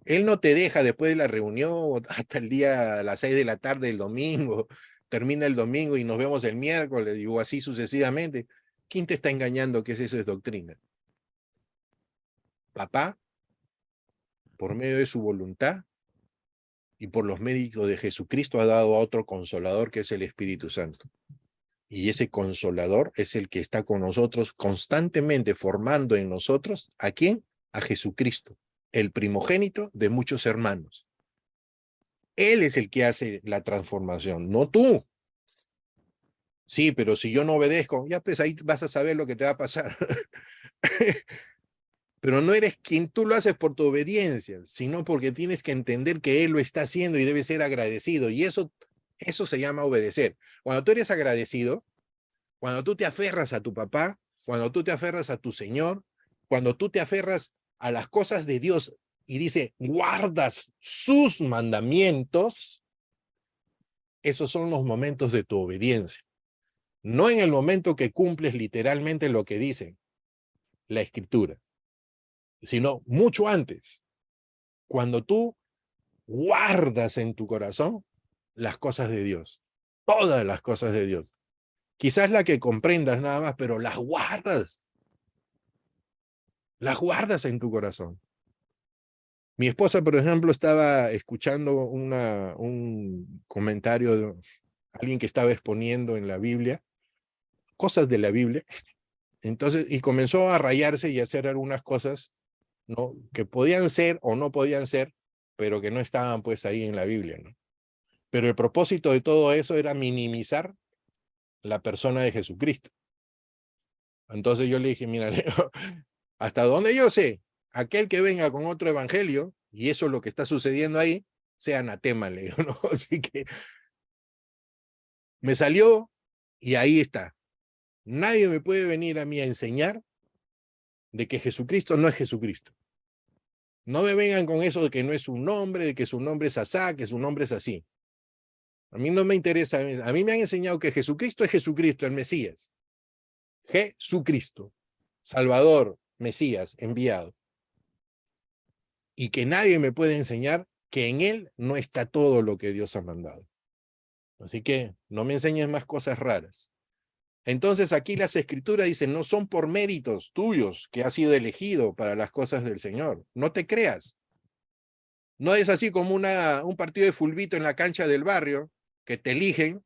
Él no te deja después de la reunión hasta el día a las 6 de la tarde del domingo, termina el domingo y nos vemos el miércoles, o así sucesivamente. ¿Quién te está engañando que eso es doctrina? Papá, por medio de su voluntad y por los méritos de Jesucristo, ha dado a otro consolador que es el Espíritu Santo. Y ese consolador es el que está con nosotros constantemente formando en nosotros, ¿a quién? A Jesucristo, el primogénito de muchos hermanos. Él es el que hace la transformación, no tú. Sí, pero si yo no obedezco, ya pues ahí vas a saber lo que te va a pasar. Pero no eres quien tú lo haces por tu obediencia, sino porque tienes que entender que Él lo está haciendo y debes ser agradecido. Y eso se llama obedecer. Cuando tú eres agradecido, cuando tú te aferras a tu papá, cuando tú te aferras a tu Señor, cuando tú te aferras a las cosas de Dios y dice, guardas sus mandamientos, esos son los momentos de tu obediencia. No en el momento que cumples literalmente lo que dice la Escritura, sino mucho antes, cuando tú guardas en tu corazón las cosas de Dios, todas las cosas de Dios. Quizás la que comprendas nada más, pero las guardas en tu corazón. Mi esposa, por ejemplo, estaba escuchando un comentario de alguien que estaba exponiendo en la Biblia, cosas de la Biblia, entonces, y comenzó a rayarse y a hacer algunas cosas, ¿no? Que podían ser o no podían ser, pero que no estaban pues ahí en la Biblia, ¿no? Pero el propósito de todo eso era minimizar la persona de Jesucristo. Entonces yo le dije, mira, Leo, hasta donde yo sé, aquel que venga con otro evangelio, y eso es lo que está sucediendo ahí, sea anatema, le digo, ¿no? Así que me salió y ahí está. Nadie me puede venir a mí a enseñar de que Jesucristo no es Jesucristo. No me vengan con eso de que no es un nombre, de que su nombre es asá, que su nombre es así. A mí no me interesa. A mí me han enseñado que Jesucristo es Jesucristo, el Mesías. Jesucristo, Salvador, Mesías, enviado. Y que nadie me puede enseñar que en él no está todo lo que Dios ha mandado. Así que no me enseñes más cosas raras. Entonces aquí las escrituras dicen, no son por méritos tuyos que has sido elegido para las cosas del Señor. No te creas. No es así como un partido de fulbito en la cancha del barrio, que te eligen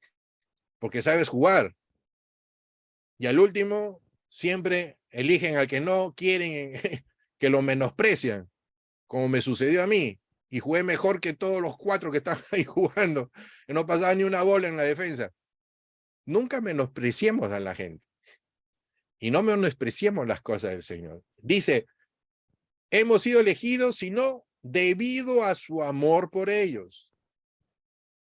porque sabes jugar. Y al último, siempre eligen al que no quieren, que lo menosprecian, como me sucedió a mí. Y jugué mejor que todos los 4 que estaban ahí jugando, que no pasaba ni una bola en la defensa. Nunca menospreciemos a la gente. Y no menospreciemos las cosas del Señor. Dice, hemos sido elegidos, sino debido a su amor por ellos.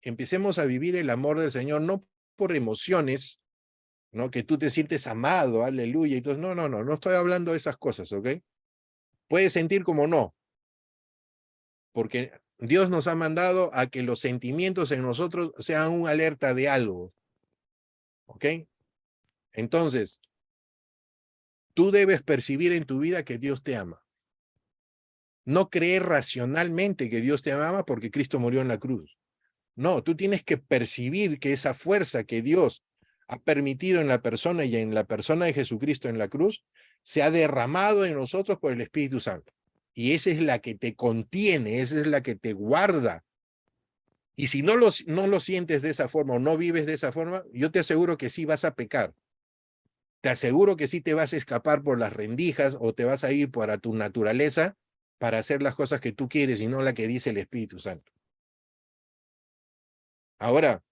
Empecemos a vivir el amor del Señor, no por emociones, ¿no? Que tú te sientes amado, aleluya. Entonces, no estoy hablando de esas cosas, ¿ok? Puedes sentir como no, porque Dios nos ha mandado a que los sentimientos en nosotros sean una alerta de algo, ¿ok? Entonces, tú debes percibir en tu vida que Dios te ama. No creer racionalmente que Dios te ama porque Cristo murió en la cruz. No, tú tienes que percibir que esa fuerza que Dios ha permitido en la persona y en la persona de Jesucristo en la cruz se ha derramado en nosotros por el Espíritu Santo. Y esa es la que te contiene, esa es la que te guarda. Y si no lo sientes de esa forma o no vives de esa forma, yo te aseguro que sí vas a pecar. Te aseguro que sí te vas a escapar por las rendijas o te vas a ir para tu naturaleza para hacer las cosas que tú quieres y no la que dice el Espíritu Santo. Ahora,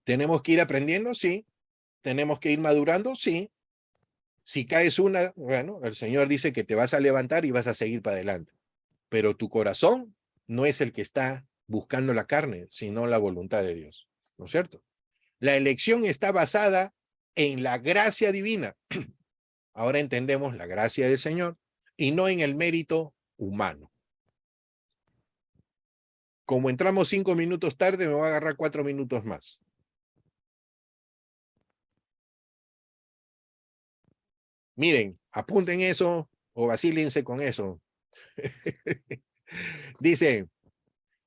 ¿tenemos que ir aprendiendo? Sí. ¿Tenemos que ir madurando? Sí. Si caes una, bueno, el Señor dice que te vas a levantar y vas a seguir para adelante. Pero tu corazón no es el que está buscando la carne, sino la voluntad de Dios. ¿No es cierto? La elección está basada en la gracia divina. Ahora entendemos la gracia del Señor y no en el mérito humano. Como entramos 5 minutos tarde, me va a agarrar 4 minutos más. Miren, apunten eso o vacílense con eso. Dice,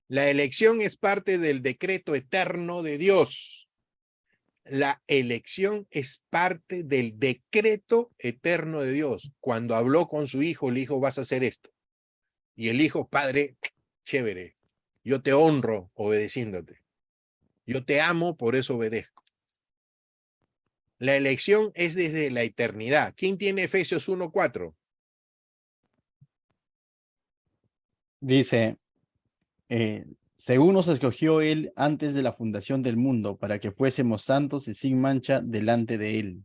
la elección es parte del decreto eterno de Dios. La elección es parte del decreto eterno de Dios. Cuando habló con su hijo, le dijo, vas a hacer esto. Y el hijo, padre, chévere, yo te honro obedeciéndote. Yo te amo, por eso obedezco. La elección es desde la eternidad. ¿Quién tiene Efesios 1:4? Dice, según nos escogió él antes de la fundación del mundo, para que fuésemos santos y sin mancha delante de él.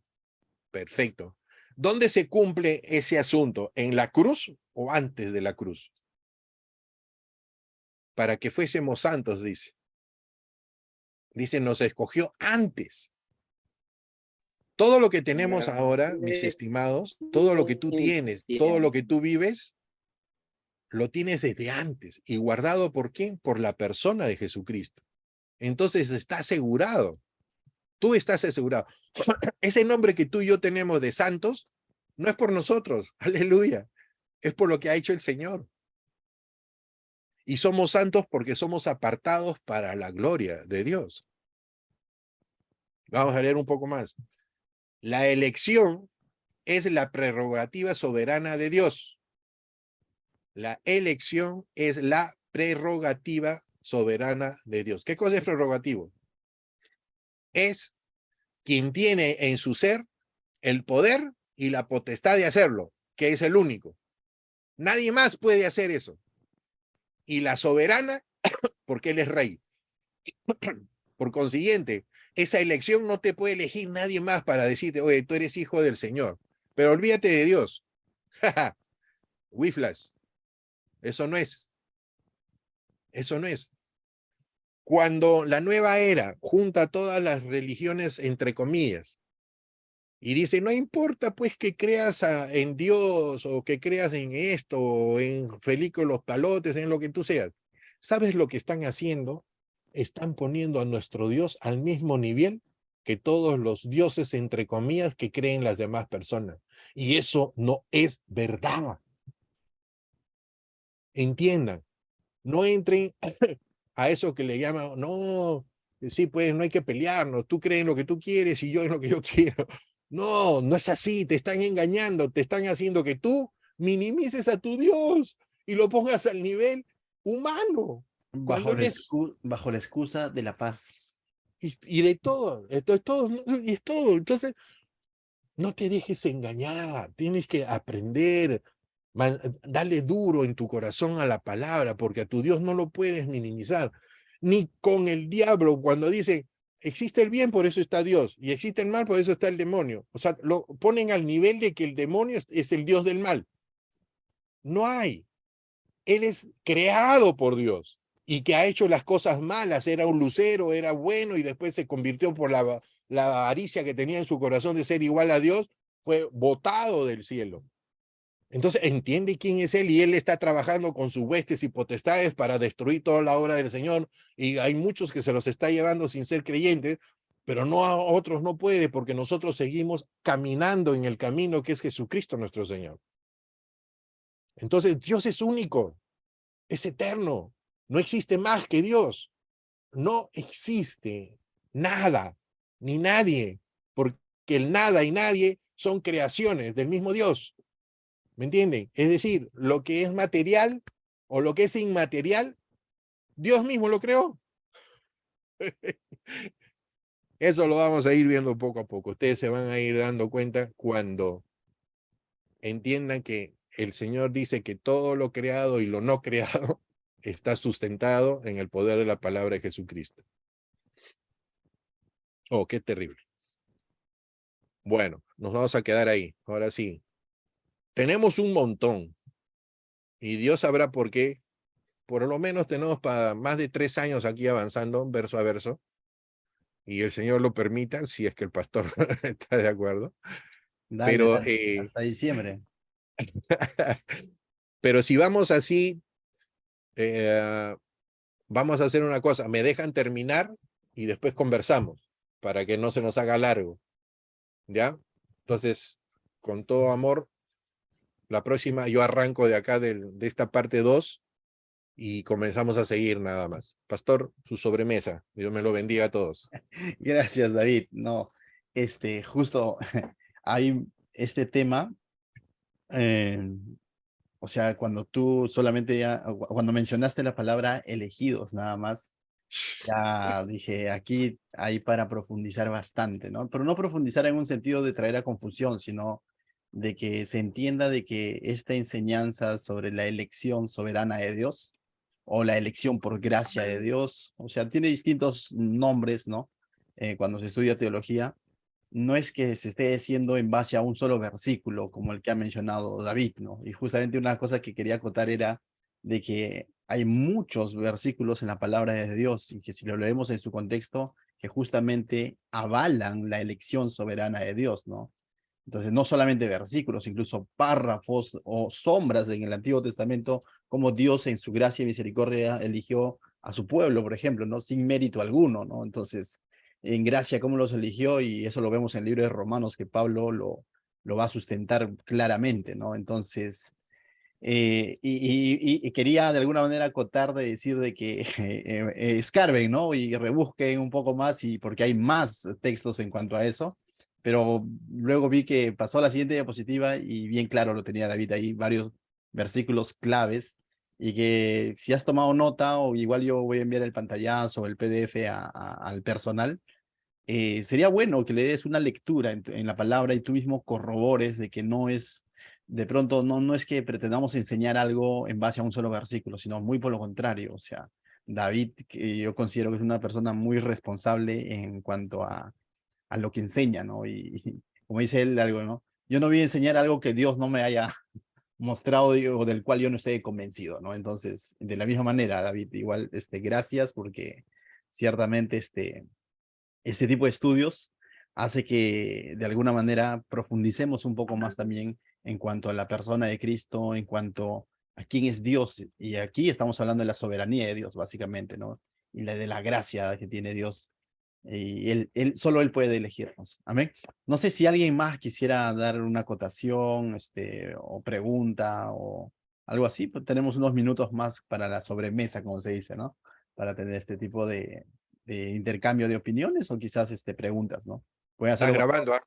Perfecto. ¿Dónde se cumple ese asunto? ¿En la cruz o antes de la cruz? Para que fuésemos santos, dice. Dice, nos escogió antes. Todo lo que tenemos ahora, mis estimados, todo lo que tú tienes, todo lo que tú vives, lo tienes desde antes. ¿Y guardado por quién? Por la persona de Jesucristo. Entonces está asegurado. Tú estás asegurado. Ese nombre que tú y yo tenemos de santos, no es por nosotros, aleluya. Es por lo que ha hecho el Señor. Y somos santos porque somos apartados para la gloria de Dios. Vamos a leer un poco más. La elección es la prerrogativa soberana de Dios. La elección es la prerrogativa soberana de Dios. ¿Qué cosa es prerrogativo? Es quien tiene en su ser el poder y la potestad de hacerlo, que es el único. Nadie más puede hacer eso. Y la soberana, porque él es rey. Por consiguiente, esa elección no te puede elegir nadie más para decirte, oye, tú eres hijo del Señor. Pero olvídate de Dios. Wiflas. Eso no es. Eso no es. Cuando la nueva era junta todas las religiones, entre comillas, y dice, no importa pues que creas en Dios o que creas en esto, o en Felico los Palotes, en lo que tú seas. ¿Sabes lo que están haciendo? Están poniendo a nuestro Dios al mismo nivel que todos los dioses, entre comillas, que creen las demás personas. Y eso no es verdad. Entiendan, no entren a eso que le llaman, no, sí, pues no hay que pelearnos, tú crees en lo que tú quieres y yo en lo que yo quiero. No, no es así, te están engañando, te están haciendo que tú minimices a tu Dios y lo pongas al nivel humano, cuando él es, Bajo la excusa de la paz. y de todo, esto es todo, y es todo. Entonces, no te dejes engañar, tienes que aprender, dale duro en tu corazón a la palabra, porque a tu Dios no lo puedes minimizar, ni con el diablo, cuando dice, existe el bien, por eso está Dios, y existe el mal, por eso está el demonio. O sea, lo ponen al nivel de que el demonio es el Dios del mal. No hay. Él es creado por Dios, y que ha hecho las cosas malas, era un lucero, era bueno, y después se convirtió por la avaricia que tenía en su corazón de ser igual a Dios, fue botado del cielo. Entonces entiende quién es él y él está trabajando con sus huestes y potestades para destruir toda la obra del Señor, y hay muchos que se los está llevando sin ser creyentes, pero no a otros no puede, porque nosotros seguimos caminando en el camino que es Jesucristo nuestro Señor. Entonces Dios es único, es eterno, no existe más que Dios, no existe nada ni nadie, porque el nada y nadie son creaciones del mismo Dios. ¿Me entienden? Es decir, lo que es material o lo que es inmaterial, Dios mismo lo creó. Eso lo vamos a ir viendo poco a poco. Ustedes se van a ir dando cuenta cuando entiendan que el Señor dice que todo lo creado y lo no creado está sustentado en el poder de la palabra de Jesucristo. Oh, qué terrible. Bueno, nos vamos a quedar ahí. Ahora sí. Tenemos un montón. Y Dios sabrá por qué. Por lo menos tenemos para más de 3 años aquí avanzando, verso a verso. Y el Señor lo permita, si es que el pastor está de acuerdo. Dale, Pero, dale, hasta diciembre. pero si vamos así, vamos a hacer una cosa, me dejan terminar y después conversamos para que no se nos haga largo, ¿ya? Entonces, con todo amor, la próxima yo arranco de acá de esta parte 2 y comenzamos a seguir nada más. Pastor, su sobremesa, Dios me lo bendiga a todos. Gracias, David. No, justo hay este tema, eh, o sea, cuando tú solamente cuando mencionaste la palabra elegidos nada más, ya dije, aquí hay para profundizar bastante, ¿no? Pero no profundizar en un sentido de traer a confusión, sino de que se entienda de que esta enseñanza sobre la elección soberana de Dios o la elección por gracia de Dios, o sea, tiene distintos nombres, ¿no? Cuando se estudia teología, no es que se esté diciendo en base a un solo versículo, como el que ha mencionado David, ¿no? Y justamente una cosa que quería acotar era de que hay muchos versículos en la palabra de Dios y que si lo leemos en su contexto, que justamente avalan la elección soberana de Dios, ¿no? Entonces, no solamente versículos, incluso párrafos o sombras en el Antiguo Testamento, como Dios en su gracia y misericordia eligió a su pueblo, por ejemplo, ¿no? Sin mérito alguno, ¿no? Entonces, en gracia, cómo los eligió, y eso lo vemos en el libro de Romanos, que Pablo lo va a sustentar claramente, ¿no? Entonces, y quería de alguna manera acotar de decir de que escarben, ¿no? Y rebusquen un poco más, y porque hay más textos en cuanto a eso, pero luego vi que pasó a la siguiente diapositiva y bien claro lo tenía David ahí, varios versículos claves, y que si has tomado nota, o igual yo voy a enviar el pantallazo o el PDF al personal, sería bueno que le des una lectura en la palabra y tú mismo corrobores de que no es, de pronto, no es que pretendamos enseñar algo en base a un solo versículo, sino muy por lo contrario. O sea, David, que yo considero que es una persona muy responsable en cuanto a lo que enseña, ¿no? Y como dice él, algo, ¿no? Yo no voy a enseñar algo que Dios no me haya mostrado o del cual yo no esté convencido, ¿no? Entonces, de la misma manera, David, igual, gracias, porque ciertamente, este tipo de estudios hace que de alguna manera profundicemos un poco más también en cuanto a la persona de Cristo, en cuanto a quién es Dios. Y aquí estamos hablando de la soberanía de Dios, básicamente, ¿no? Y de la gracia que tiene Dios. Y solo Él puede elegirnos. Amén. No sé si alguien más quisiera dar una acotación, o pregunta, o algo así, pues tenemos unos minutos más para la sobremesa, como se dice, ¿no? Para tener este tipo de intercambio de opiniones, o quizás preguntas, ¿no? Pueden Estás hacerlo. grabando, ¿ah?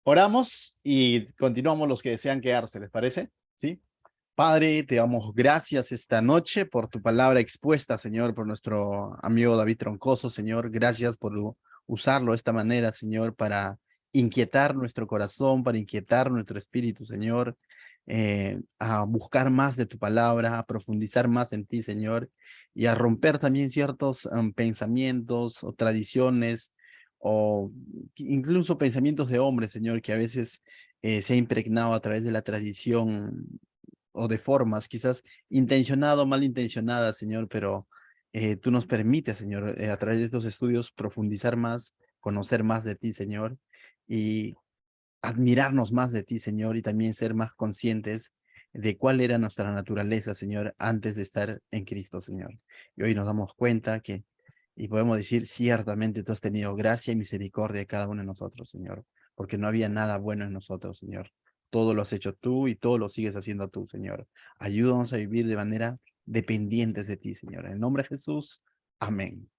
Oramos y continuamos los que desean quedarse, ¿les parece? ¿Sí? Padre, te damos gracias esta noche por tu palabra expuesta, Señor, por nuestro amigo David Troncoso, Señor. Gracias por usarlo de esta manera, Señor, para inquietar nuestro corazón, para inquietar nuestro espíritu, Señor, a buscar más de tu palabra, a profundizar más en ti, Señor, y a romper también ciertos pensamientos o tradiciones, o incluso pensamientos de hombres, Señor, que a veces se ha impregnado a través de la tradición o de formas, quizás intencionada o malintencionada, Señor, pero tú nos permites, Señor, a través de estos estudios profundizar más, conocer más de ti, Señor, y admirarnos más de ti, Señor, y también ser más conscientes de cuál era nuestra naturaleza, Señor, antes de estar en Cristo, Señor. Y hoy nos damos cuenta y podemos decir, ciertamente tú has tenido gracia y misericordia de cada uno de nosotros, Señor, porque no había nada bueno en nosotros, Señor. Todo lo has hecho tú y todo lo sigues haciendo tú, Señor. Ayúdanos a vivir de manera dependientes de ti, Señor. En el nombre de Jesús, amén.